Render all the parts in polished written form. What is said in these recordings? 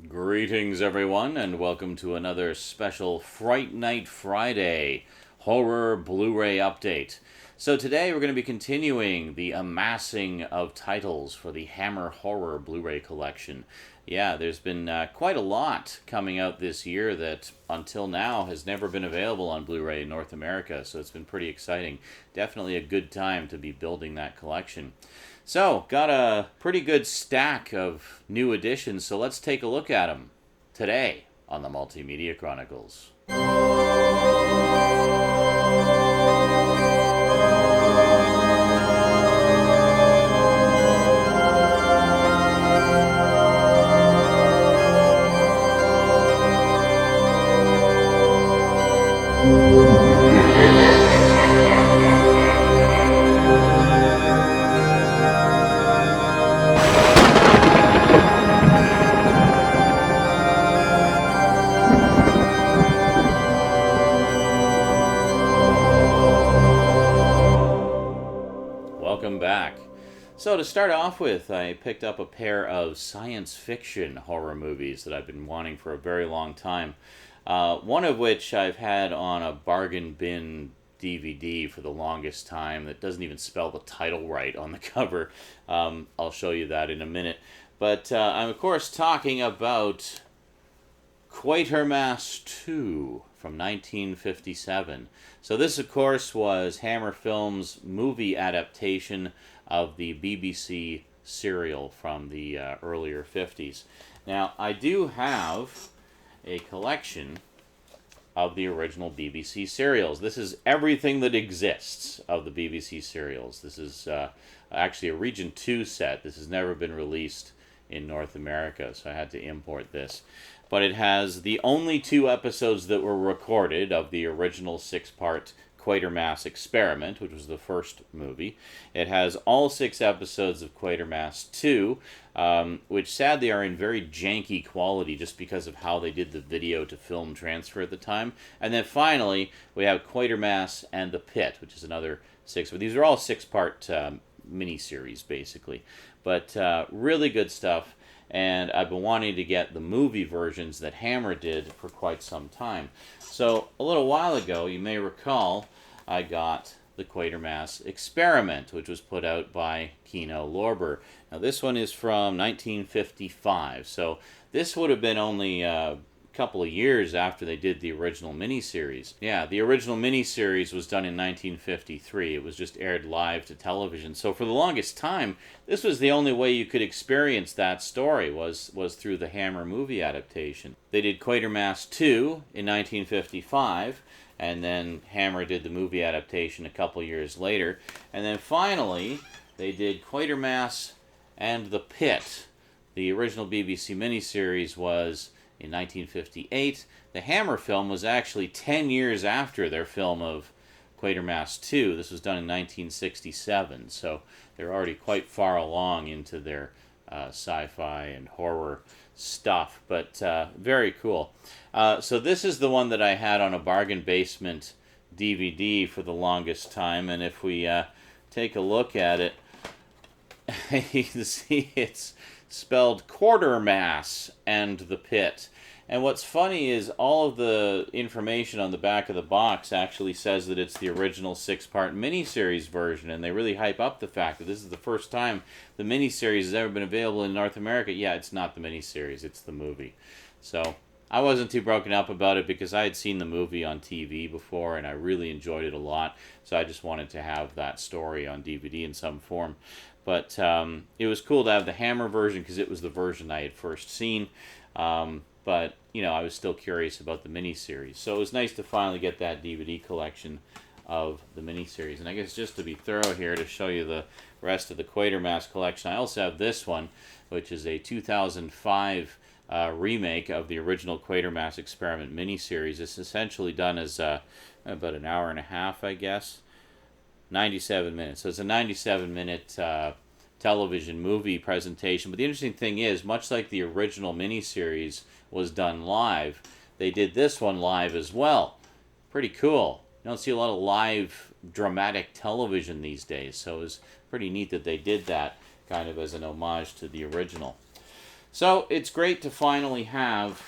Greetings, everyone, and welcome to another special Fright Night Friday horror Blu-ray update. So today we're going to be continuing the amassing of titles for the Hammer Horror Blu-ray collection. Yeah, there's been quite a lot coming out this year that until now has never been available on Blu-ray in North America, so it's been pretty exciting. Definitely a good time to be building that collection. So, got a pretty good stack of new editions, so let's take a look at them today on the Multimedia Chronicles. Welcome back. So to start off with, I picked up a pair of science fiction horror movies that I've been wanting for a very long time. One of which I've had on a bargain bin DVD for the longest time that doesn't even spell the title right on the cover. I'll show you that in a minute. But I'm of course talking about Quatermass 2 from 1957. So this, of course, was Hammer Films' movie adaptation of the BBC serial from the earlier 50s. Now, I do have a collection of the original BBC serials. This is everything that exists of the BBC serials. This is actually a Region 2 set. This has never been released in North America, so I had to import this. But it has the only 2 episodes that were recorded of the original 6-part Quatermass Experiment, which was the first movie. It has all 6 episodes of Quatermass 2, which sadly are in very janky quality just because of how they did the video to film transfer at the time. And then finally, we have Quatermass and the Pit, which is another 6. But these are all 6-part miniseries, basically. But really good stuff. And I've been wanting to get the movie versions that Hammer did for quite some time. So, a little while ago, you may recall, I got the Quatermass Experiment, which was put out by Kino Lorber. Now, this one is from 1955, so this would have been only a couple of years after they did the original miniseries. Yeah, the original miniseries was done in 1953. It was just aired live to television. So for the longest time, this was the only way you could experience that story was through the Hammer movie adaptation. They did Quatermass 2 in 1955, and then Hammer did the movie adaptation a couple years later. And then finally, they did Quatermass and the Pit. The original BBC miniseries was in 1958. The Hammer film was actually 10 years after their film of Quatermass 2. This was done in 1967, so they're already quite far along into their sci-fi and horror stuff, but very cool. So this is the one that I had on a bargain basement DVD for the longest time, and if we take a look at it, you can see it's spelled Quatermass and the Pit. And what's funny is all of the information on the back of the box actually says that it's the original 6-part miniseries version, and they really hype up the fact that this is the first time the miniseries has ever been available in North America. Yeah, it's not the miniseries, it's the movie. So I wasn't too broken up about it because I had seen the movie on TV before, and I really enjoyed it a lot, so I just wanted to have that story on DVD in some form. But it was cool to have the Hammer version because it was the version I had first seen. But, you know, I was still curious about the miniseries. So it was nice to finally get that DVD collection of the miniseries. And I guess just to be thorough here, to show you the rest of the Quatermass collection, I also have this one, which is a 2005 remake of the original Quatermass Experiment miniseries. It's essentially done as about an hour and a half, I guess. 97 minutes. So it's a 97-minute television movie presentation. But the interesting thing is, much like the original miniseries was done live, they did this one live as well. Pretty cool. You don't see a lot of live dramatic television these days, so it was pretty neat that they did that kind of as an homage to the original. So it's great to finally have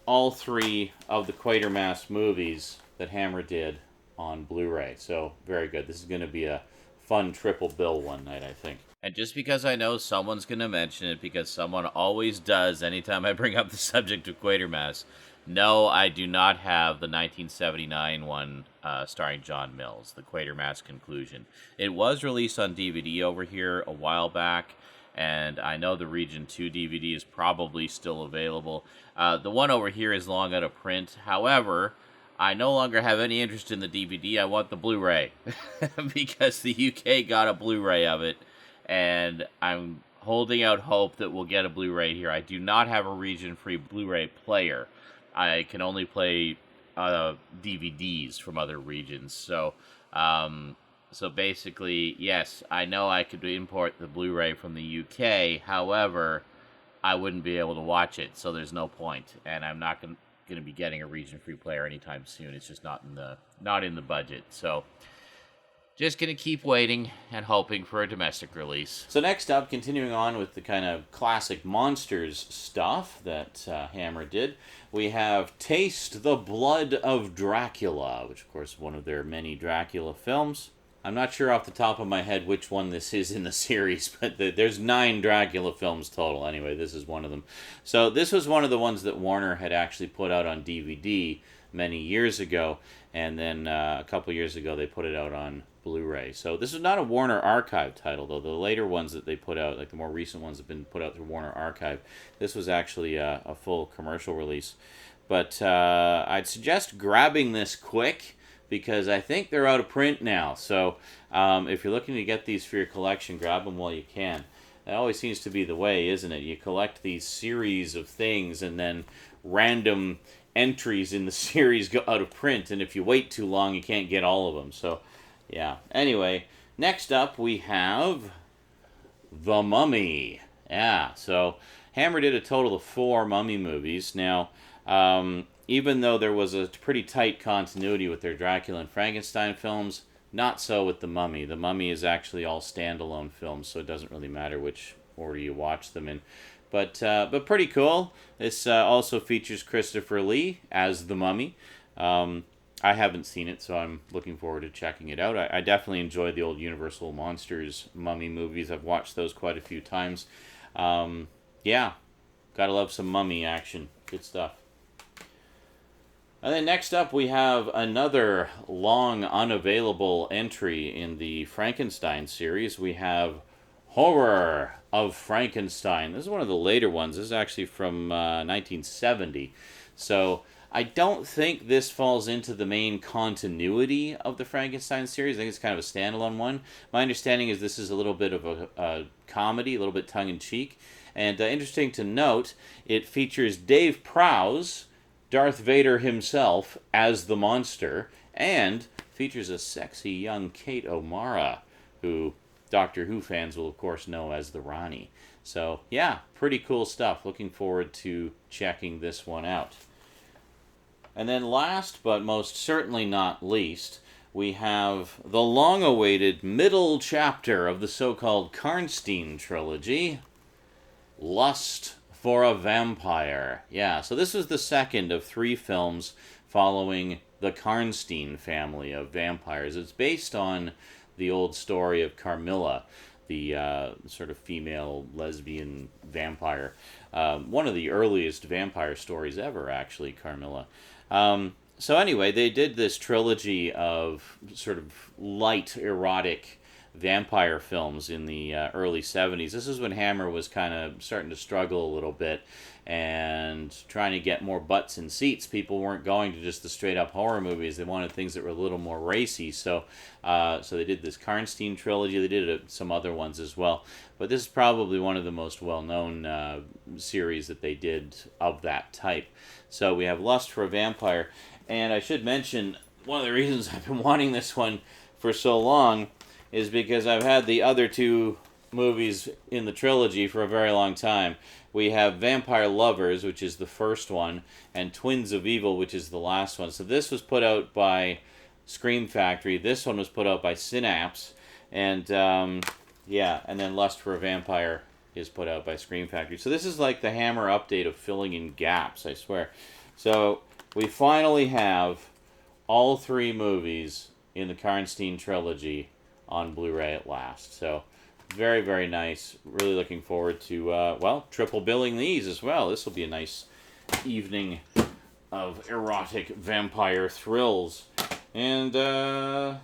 all three of the Quatermass movies that Hammer did on Blu-ray. So very good. This is going to be a fun triple bill one night, I think. And just because I know someone's going to mention it, because someone always does anytime I bring up the subject of Quatermass, no, I do not have the 1979 one starring John Mills, the Quatermass Conclusion. It was released on DVD over here a while back, and I know the Region 2 DVD is probably still available. The one over here is long out of print. However, I no longer have any interest in the DVD. I want the Blu-ray because the UK got a Blu-ray of it, and I'm holding out hope that we'll get a Blu-ray here. I do not have a region-free Blu-ray player. I can only play DVDs from other regions. So basically, yes, I know I could import the Blu-ray from the UK. However, I wouldn't be able to watch it, so there's no point. And I'm not going to be getting a region-free player anytime soon. It's just not in the budget. So just going to keep waiting and hoping for a domestic release. So next up, continuing on with the kind of classic monsters stuff that Hammer did, we have Taste the Blood of Dracula, which of course is one of their many Dracula films. I'm not sure off the top of my head which one this is in the series, but there's 9 Dracula films total. Anyway, this is one of them. So this was one of the ones that Warner had actually put out on DVD many years ago, and then a couple years ago they put it out on Blu-ray. So this is not a Warner Archive title, though. The later ones that they put out, like the more recent ones, have been put out through Warner Archive. This was actually a full commercial release. But I'd suggest grabbing this quick, because I think they're out of print now. So if you're looking to get these for your collection, grab them while you can. That always seems to be the way, isn't it? You collect these series of things, and then random entries in the series go out of print, and if you wait too long, you can't get all of them. So yeah. Anyway, next up we have The Mummy. Yeah, so Hammer did a total of 4 Mummy movies. Now, even though there was a pretty tight continuity with their Dracula and Frankenstein films, not so with The Mummy. The Mummy is actually all standalone films, so it doesn't really matter which order you watch them in. But pretty cool. This also features Christopher Lee as the Mummy. I haven't seen it, so I'm looking forward to checking it out. I definitely enjoy the old Universal Monsters Mummy movies. I've watched those quite a few times. Yeah, gotta love some Mummy action. Good stuff. And then next up we have another long unavailable entry in the Frankenstein series. We have Horror of Frankenstein. This is one of the later ones. This is actually from 1970. So I don't think this falls into the main continuity of the Frankenstein series. I think it's kind of a standalone one. My understanding is this is a little bit of a comedy, a little bit tongue-in-cheek. And interesting to note, it features Dave Prowse, Darth Vader himself, as the monster, and features a sexy young Kate O'Mara, who Doctor Who fans will of course know as the Rani. So yeah, pretty cool stuff. Looking forward to checking this one out. And then last, but most certainly not least, we have the long-awaited middle chapter of the so-called Karnstein Trilogy, Lust for a Vampire. Yeah, so this was the second of 3 films following the Karnstein family of vampires. It's based on the old story of Carmilla, the sort of female lesbian vampire. One of the earliest vampire stories ever, actually, Carmilla. So anyway, they did this trilogy of sort of light, erotic vampire films in the early 70s. This is when Hammer was kind of starting to struggle a little bit and trying to get more butts in seats. People weren't going to just the straight-up horror movies. They wanted things that were a little more racy. So they did this Karnstein trilogy. They did some other ones as well. But this is probably one of the most well-known series that they did of that type. So we have Lust for a Vampire. And I should mention, one of the reasons I've been wanting this one for so long is because I've had the other 2 movies in the trilogy for a very long time. We have Vampire Lovers, which is the first one, and Twins of Evil, which is the last one. So this was put out by Scream Factory. This one was put out by Synapse. And, yeah, and then Lust for a Vampire is put out by Scream Factory. So this is like the Hammer update of filling in gaps, I swear. So we finally have all 3 movies in the Karnstein trilogy on Blu-ray at last. So very, very nice. Really looking forward to, well, triple billing these as well. This will be a nice evening of erotic vampire thrills. And there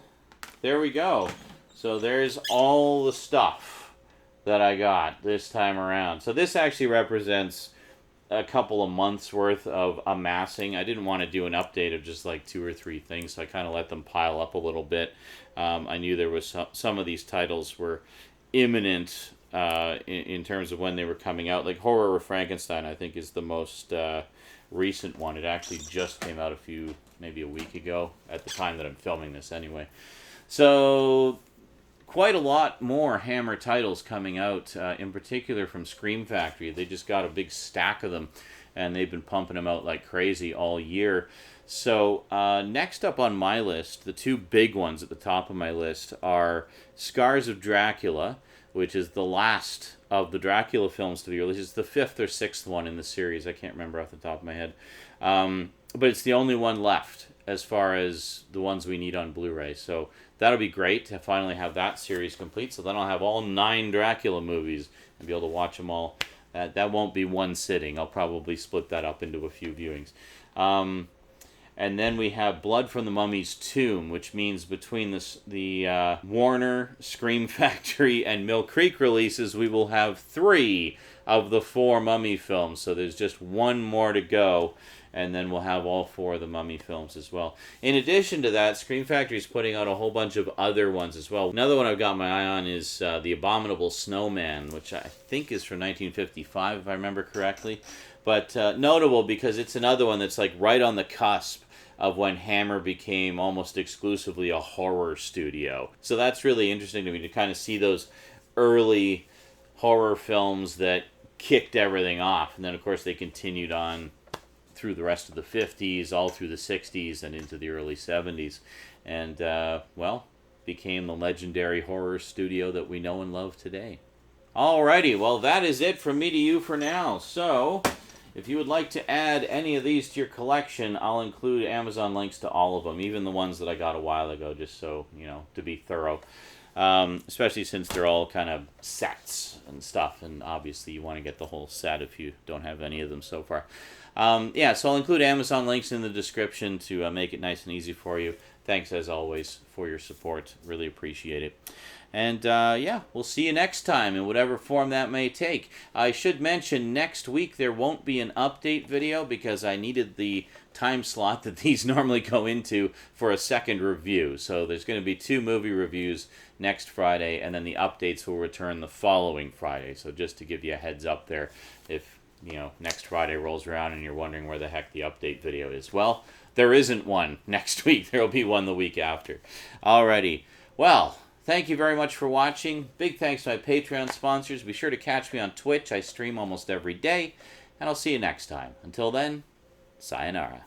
we go. So there's all the stuff that I got this time around. So this actually represents a couple of months worth of amassing. I didn't want to do an update of just like 2 or 3 things, so I kind of let them pile up a little bit. I knew there was some of these titles were imminent in terms of when they were coming out. Like Horror of Frankenstein, I think, is the most recent one. It actually just came out maybe a week ago at the time that I'm filming this anyway. So quite a lot more Hammer titles coming out, in particular from Scream Factory. They just got a big stack of them, and they've been pumping them out like crazy all year. So next up on my list, the 2 big ones at the top of my list are Scars of Dracula, which is the last of the Dracula films to be released. It's the 5th or 6th one in the series. I can't remember off the top of my head. But it's the only one left as far as the ones we need on Blu-ray. So that'll be great to finally have that series complete. So then I'll have all 9 Dracula movies and be able to watch them all. That won't be one sitting. I'll probably split that up into a few viewings. And then we have Blood from the Mummy's Tomb, which means between the Warner, Scream Factory, and Mill Creek releases, we will have 3 of the 4 Mummy films. So there's just 1 more to go, and then we'll have all 4 of the Mummy films as well. In addition to that, Scream Factory is putting out a whole bunch of other ones as well. Another one I've got my eye on is The Abominable Snowman, which I think is from 1955, if I remember correctly. But notable because it's another one that's like right on the cusp of when Hammer became almost exclusively a horror studio. So that's really interesting to me to kind of see those early horror films that kicked everything off. And then, of course, they continued on through the rest of the 50s, all through the 60s, and into the early 70s. And, well, became the legendary horror studio that we know and love today. Alrighty, well, that is it from me to you for now. So if you would like to add any of these to your collection, I'll include Amazon links to all of them, even the ones that I got a while ago, just so, to be thorough. Especially since they're all kind of sets and stuff, and obviously you want to get the whole set if you don't have any of them so far. Yeah, so I'll include Amazon links in the description to make it nice and easy for you. Thanks, as always, for your support. Really appreciate it. And, yeah, we'll see you next time in whatever form that may take. I should mention next week there won't be an update video because I needed the time slot that these normally go into for a second review. So there's going to be 2 movie reviews next Friday, and then the updates will return the following Friday. So just to give you a heads up there, if, next Friday rolls around and you're wondering where the heck the update video is. Well, there isn't one next week. There will be one the week after. Alrighty. Well, thank you very much for watching. Big thanks to my Patreon sponsors. Be sure to catch me on Twitch. I stream almost every day. And I'll see you next time. Until then, sayonara.